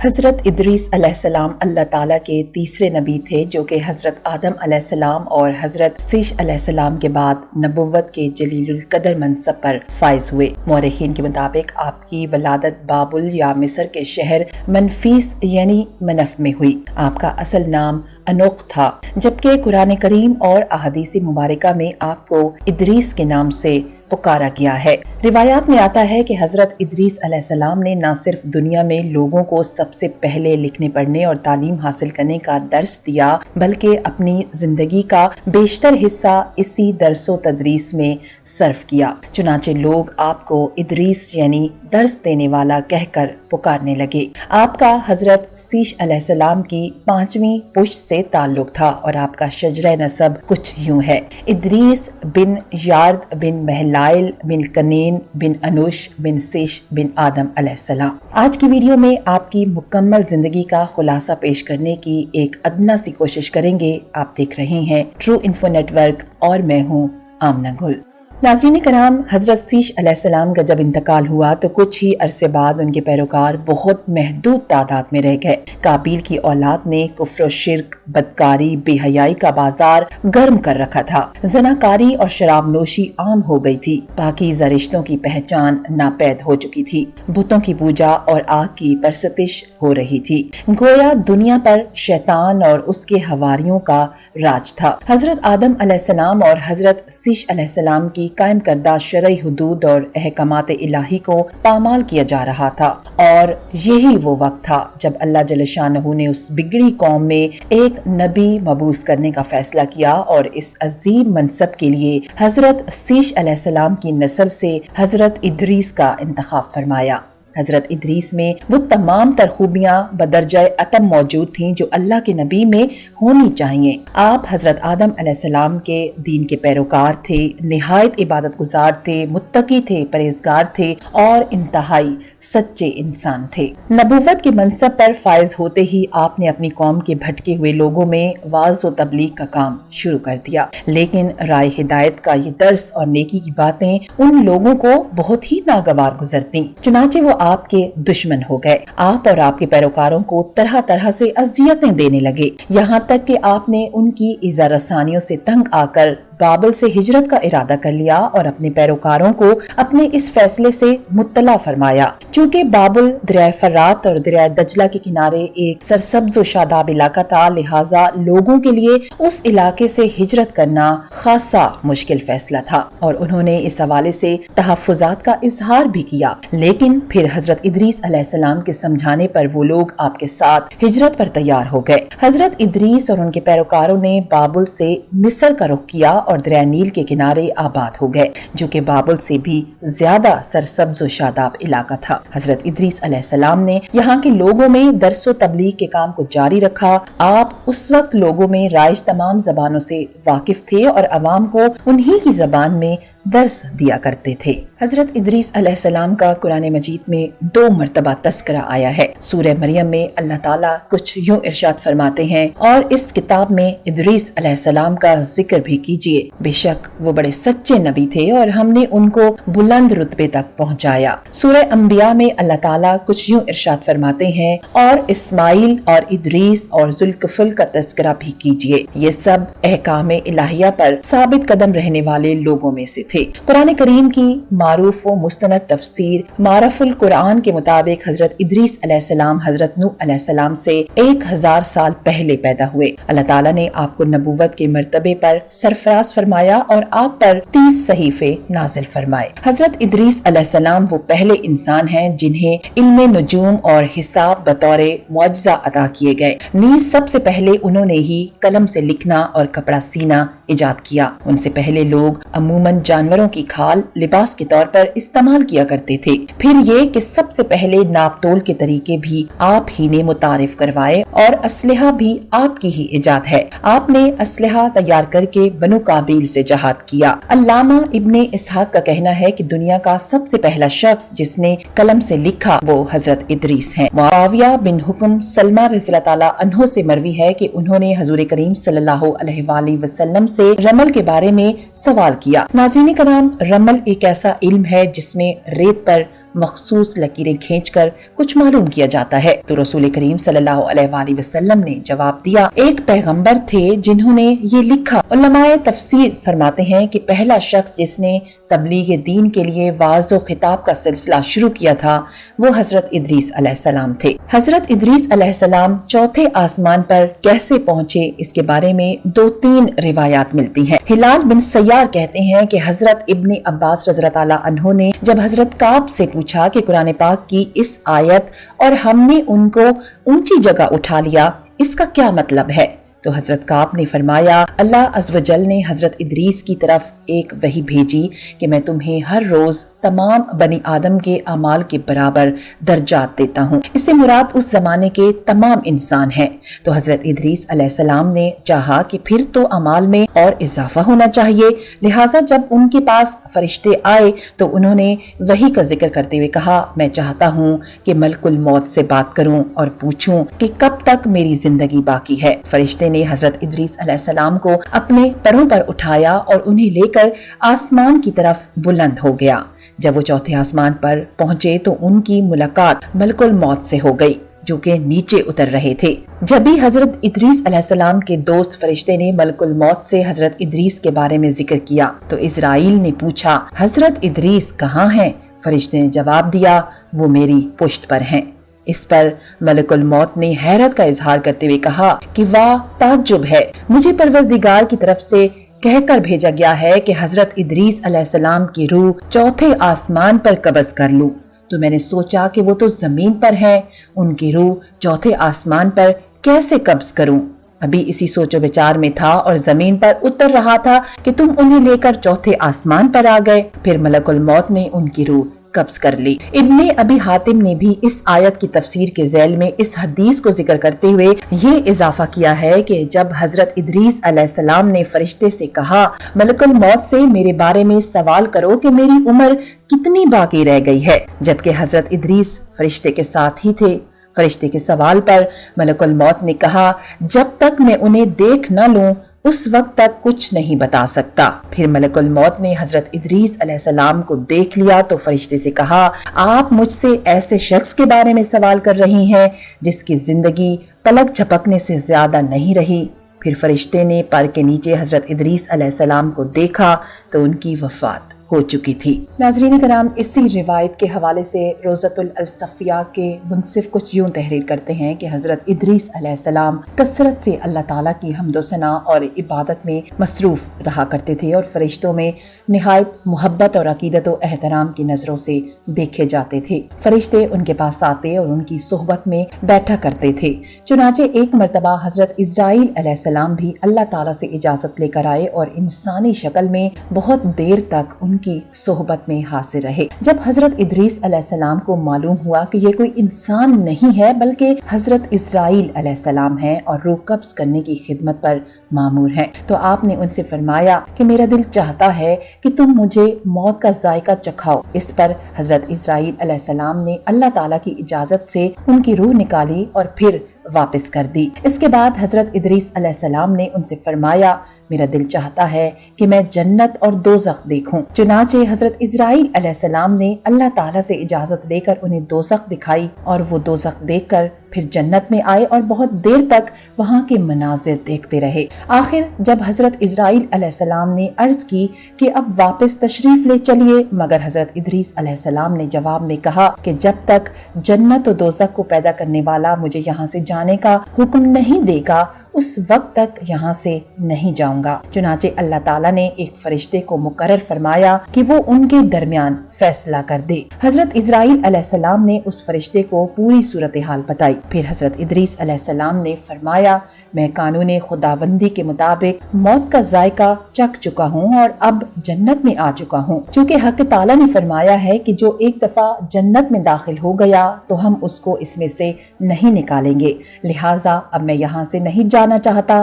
حضرت ادریس علیہ السلام اللہ تعالیٰ کے تیسرے نبی تھے جو کہ حضرت آدم علیہ السلام اور حضرت سیش علیہ السلام کے بعد نبوت کے جلیل القدر منصب پر فائز ہوئے۔ مورخین کے مطابق آپ کی ولادت بابل یا مصر کے شہر منفیس یعنی منف میں ہوئی۔ آپ کا اصل نام انوق تھا، جبکہ قرآن کریم اور احادیث مبارکہ میں آپ کو ادریس کے نام سے پکارا گیا ہے۔ روایات میں آتا ہے کہ حضرت ادریس علیہ السلام نے نہ صرف دنیا میں لوگوں کو سب سے پہلے لکھنے پڑھنے اور تعلیم حاصل کرنے کا درس دیا، بلکہ اپنی زندگی کا بیشتر حصہ اسی درس و تدریس میں صرف کیا۔ چنانچہ لوگ آپ کو ادریس یعنی درس دینے والا کہہ کر پکارنے لگے۔ آپ کا حضرت سیش علیہ السلام کی 5ویں پشت سے تعلق تھا اور آپ کا شجرہ نسب کچھ یوں ہے: ادریس بن یارد بن محلائل بن کنین بن انوش بن سیش بن آدم علیہ السلام۔ آج کی ویڈیو میں آپ کی مکمل زندگی کا خلاصہ پیش کرنے کی ایک ادنا سی کوشش کریں گے۔ آپ دیکھ رہے ہیں ٹرو انفو نیٹ ورک اور میں ہوں آمنہ گل۔ ناظرین کرام، حضرت سیش علیہ السلام کا جب انتقال ہوا تو کچھ ہی عرصے بعد ان کے پیروکار بہت محدود تعداد میں رہ گئے۔ قابیل کی اولاد نے کفر و شرک، بدکاری، بے حیائی کا بازار گرم کر رکھا تھا۔ زناکاری اور شراب نوشی عام ہو گئی تھی۔ پاکیزہ رشتوں کی پہچان ناپید ہو چکی تھی۔ بتوں کی پوجا اور آگ کی پرستش ہو رہی تھی۔ گویا دنیا پر شیطان اور اس کے حواریوں کا راج تھا۔ حضرت آدم علیہ السلام اور حضرت سیش علیہ السلام کی قائم کردہ شرعی حدود اور احکامات الہی کو پامال کیا جا رہا تھا، اور یہی وہ وقت تھا جب اللہ جل شانہ نے اس بگڑی قوم میں ایک نبی مبعوث کرنے کا فیصلہ کیا اور اس عظیم منصب کے لیے حضرت سیش علیہ السلام کی نسل سے حضرت ادریس کا انتخاب فرمایا۔ حضرت ادریس میں وہ تمام تر خوبیاں بدرجہ اتم موجود تھیں جو اللہ کے نبی میں ہونی چاہیے۔ آپ حضرت آدم علیہ السلام کے دین کے پیروکار تھے، نہایت عبادت گزار تھے، متقی تھے، پرہیزگار تھے اور انتہائی سچے انسان تھے۔ نبوت کے منصب پر فائز ہوتے ہی آپ نے اپنی قوم کے بھٹکے ہوئے لوگوں میں واعظ و تبلیغ کا کام شروع کر دیا، لیکن رائے ہدایت کا یہ درس اور نیکی کی باتیں ان لوگوں کو بہت ہی ناگوار گزرتیں، چنانچہ وہ آپ کے دشمن ہو گئے۔ آپ اور آپ کے پیروکاروں کو طرح طرح سے اذیتیں دینے لگے، یہاں تک کہ آپ نے ان کی ایذا رسانیوں سے تنگ آ کر بابل سے ہجرت کا ارادہ کر لیا اور اپنے پیروکاروں کو اپنے اس فیصلے سے مطلع فرمایا۔ چونکہ بابل دریائے فرات اور دریائے دجلہ کے کنارے ایک سرسبز و شاداب علاقہ تھا، لہٰذا لوگوں کے لیے اس علاقے سے ہجرت کرنا خاصا مشکل فیصلہ تھا، اور انہوں نے اس حوالے سے تحفظات کا اظہار بھی کیا۔ لیکن پھر حضرت ادریس علیہ السلام کے سمجھانے پر وہ لوگ آپ کے ساتھ ہجرت پر تیار ہو گئے۔ حضرت ادریس اور ان کے پیروکاروں نے بابل سے مصر کا رخ کیا اور دریائے نیل کے کنارے آباد ہو گئے، جو کہ بابل سے بھی زیادہ سرسبز و شاداب علاقہ تھا۔ حضرت ادریس علیہ السلام نے یہاں کے لوگوں میں درس و تبلیغ کے کام کو جاری رکھا۔ آپ اس وقت لوگوں میں رائج تمام زبانوں سے واقف تھے اور عوام کو انہی کی زبان میں درس دیا کرتے تھے۔ حضرت ادریس علیہ السلام کا قرآن مجید میں 2 مرتبہ تذکرہ آیا ہے۔ سورہ مریم میں اللہ تعالیٰ کچھ یوں ارشاد فرماتے ہیں: اور اس کتاب میں ادریس علیہ السلام کا ذکر بھی کیجیے، بے شک وہ بڑے سچے نبی تھے اور ہم نے ان کو بلند رتبے تک پہنچایا۔ سورہ انبیاء میں اللہ تعالیٰ کچھ یوں ارشاد فرماتے ہیں: اور اسماعیل اور ادریس اور ذوالکفل کا تذکرہ بھی کیجیے، یہ سب احکام الہیہ پر ثابت قدم رہنے والے لوگوں میں سے تھے۔ قرآن کریم کی معروف و مستند تفسیر معرف القرآن کے مطابق حضرت ادریس علیہ السلام حضرت نوح علیہ السلام سے 1000 سال پہلے پیدا ہوئے۔ اللہ تعالیٰ نے آپ کو نبوت کے مرتبے پر سرفراز فرمایا اور آپ پر 30 صحیفے نازل فرمائے۔ حضرت ادریس علیہ السلام وہ پہلے انسان ہیں جنہیں علم نجوم اور حساب بطور معجزہ عطا کیے گئے۔ نیز سب سے پہلے انہوں نے ہی قلم سے لکھنا اور کپڑا سینا ایجاد کیا۔ ان سے پہلے لوگ عموماً جانوروں کی کھال لباس کے طور پر استعمال کیا کرتے تھے۔ پھر یہ کہ سب سے پہلے ناپ تول کے طریقے بھی آپ ہی نے متعارف کروائے اور اسلحہ بھی آپ کی ہی ایجاد ہے۔ آپ نے اسلحہ تیار کر کے بنو قابیل سے جہاد کیا۔ علامہ ابن اسحاق کا کہنا ہے کہ دنیا کا سب سے پہلا شخص جس نے قلم سے لکھا وہ حضرت ادریس ہیں۔ معاویہ بن حکم سلمہ رضی اللہ تعالیٰ عنہ سے مروی ہے کہ انہوں نے حضور کریم صلی اللہ علیہ وآلہ وسلم سے رمل کے بارے میں سوال کیا۔ ناظرین کرام، رمل ایک ایسا علم ہے جس میں ریت پر مخصوص لکیریں کھینچ کر کچھ معلوم کیا جاتا ہے؟ تو رسول کریم صلی اللہ علیہ وآلہ وسلم نے جواب دیا، ایک پیغمبر تھے جنہوں نے یہ لکھا۔ علماء تفسیر فرماتے ہیں کہ پہلا شخص جس نے تبلیغ دین کے لیے وعظ و خطاب کا سلسلہ شروع کیا تھا وہ حضرت ادریس علیہ السلام تھے۔ حضرت ادریس علیہ السلام چوتھے آسمان پر کیسے پہنچے، اس کے بارے میں 2-3 روایات ملتی ہیں۔ ہلال بن سیار کہتے ہیں کہ حضرت ابن عباس رضی اللہ تعالیٰ عنہ نے جب حضرت کعب سے پوچھا کہ قرآن پاک کی اس آیت اور ہم نے ان کو اونچی جگہ اٹھا لیا، اس کا کیا مطلب ہے؟ تو حضرت کعب نے فرمایا، اللہ عز و جل نے حضرت ادریس کی طرف ایک وحی بھیجی کہ میں تمہیں ہر روز تمام بنی آدم کے اعمال کے برابر درجات دیتا ہوں۔ اس سے مراد اس زمانے کے تمام انسان ہیں۔ تو حضرت ادریس علیہ السلام نے چاہا کہ پھر تو اعمال میں اور اضافہ ہونا چاہیے، لہٰذا جب ان کے پاس فرشتے آئے تو انہوں نے وحی کا ذکر کرتے ہوئے کہا، میں چاہتا ہوں کہ ملک الموت سے بات کروں اور پوچھوں کہ کب تک میری زندگی باقی ہے۔ فرشتے نے حضرت ادریس علیہ السلام کو اپنے پروں پر اٹھایا اور انہیں لے کر آسمان کی طرف بلند ہو گیا۔ جب وہ چوتھے آسمان پر پہنچے تو ان کی ملاقات ملک الموت سے ہو گئی جو کہ نیچے اتر رہے تھے۔ جب بھی حضرت ادریس علیہ السلام کے دوست فرشتے نے ملک الموت سے حضرت ادریس کے بارے میں ذکر کیا تو اسرائیل نے پوچھا، حضرت ادریس کہاں ہیں؟ فرشتے نے جواب دیا، وہ میری پشت پر ہیں۔ اس پر ملک الموت نے حیرت کا اظہار کرتے ہوئے کہا کہ واہ، تعجب ہے، مجھے پروردگار کی طرف سے کہہ کر بھیجا گیا ہے کہ حضرت ادریس علیہ السلام کی روح چوتھے آسمان پر قبض کر لوں، تو میں نے سوچا کہ وہ تو زمین پر ہیں، ان کی روح چوتھے آسمان پر کیسے قبض کروں؟ ابھی اسی سوچ و بچار میں تھا اور زمین پر اتر رہا تھا کہ تم انہیں لے کر چوتھے آسمان پر آ گئے۔ پھر ملک الموت نے ان کی روح قبض کر لی۔ ابن ابی حاتم نے بھی اس آیت کی تفسیر کے ذیل میں اس حدیث کو ذکر کرتے ہوئے یہ اضافہ کیا ہے کہ جب حضرت ادریس علیہ السلام نے فرشتے سے کہا، ملک الموت سے میرے بارے میں سوال کرو کہ میری عمر کتنی باقی رہ گئی ہے، جبکہ حضرت ادریس فرشتے کے ساتھ ہی تھے۔ فرشتے کے سوال پر ملک الموت نے کہا، جب تک میں انہیں دیکھ نہ لوں اس وقت تک کچھ نہیں بتا سکتا۔ پھر ملک الموت نے حضرت ادریس علیہ السلام کو دیکھ لیا تو فرشتے سے کہا، آپ مجھ سے ایسے شخص کے بارے میں سوال کر رہی ہیں جس کی زندگی پلک جھپکنے سے زیادہ نہیں رہی۔ پھر فرشتے نے پر کے نیچے حضرت ادریس علیہ السلام کو دیکھا تو ان کی وفات ہو چکی تھی۔ ناظرین کرام، اسی روایت کے حوالے سے روضۃ الصفیہ کے منصف کچھ یوں تحریر کرتے ہیں کہ حضرت ادریس علیہ السلام کثرت سے اللہ تعالیٰ کی حمد و ثنا اور عبادت میں مصروف رہا کرتے تھے اور فرشتوں میں نہایت محبت اور عقیدت و احترام کی نظروں سے دیکھے جاتے تھے۔ فرشتے ان کے پاس آتے اور ان کی صحبت میں بیٹھا کرتے تھے۔ چنانچہ ایک مرتبہ حضرت اسرائیل علیہ السلام بھی اللہ تعالیٰ سے اجازت لے کر آئے اور انسانی شکل میں بہت دیر تک ان کی صحبت میں حاضر رہے۔ جب حضرت ادریس علیہ السلام کو معلوم ہوا کہ یہ کوئی انسان نہیں ہے بلکہ حضرت اسرائیل علیہ السلام ہیں اور روح قبض کرنے کی خدمت پر مامور ہیں، تو آپ نے ان سے فرمایا کہ میرا دل چاہتا ہے کہ تم مجھے موت کا ذائقہ چکھاؤ۔ اس پر حضرت اسرائیل علیہ السلام نے اللہ تعالیٰ کی اجازت سے ان کی روح نکالی اور پھر واپس کر دی۔ اس کے بعد حضرت ادریس علیہ السلام نے ان سے فرمایا، میرا دل چاہتا ہے کہ میں جنت اور دوزخ دیکھوں۔ چنانچہ حضرت اسرائیل علیہ السلام نے اللہ تعالیٰ سے اجازت لے کر انہیں دوزخ دکھائی اور وہ دوزخ دیکھ کر پھر جنت میں آئے اور بہت دیر تک وہاں کے مناظر دیکھتے رہے۔ آخر جب حضرت اسرائیل علیہ السلام نے عرض کی کہ اب واپس تشریف لے چلیے، مگر حضرت ادریس علیہ السلام نے جواب میں کہا کہ جب تک جنت و دوزخ کو پیدا کرنے والا مجھے یہاں سے جانے کا حکم نہیں دے گا اس وقت تک یہاں سے نہیں جاؤں گا۔ چنانچہ اللہ تعالیٰ نے ایک فرشتے کو مقرر فرمایا کہ وہ ان کے درمیان فیصلہ کر دے۔ حضرت اسرائیل علیہ السلام نے اس فرشتے کو پوری صورتحال بتائی۔ پھر حضرت ادریس علیہ السلام نے فرمایا، میں قانون خداوندی کے مطابق موت کا ذائقہ چکھ چکا ہوں اور اب جنت میں آ چکا ہوں، چونکہ حق تعالیٰ نے فرمایا ہے کہ جو ایک دفعہ جنت میں داخل ہو گیا تو ہم اس کو اس میں سے نہیں نکالیں گے، لہٰذا اب میں یہاں سے نہیں جانا چاہتا۔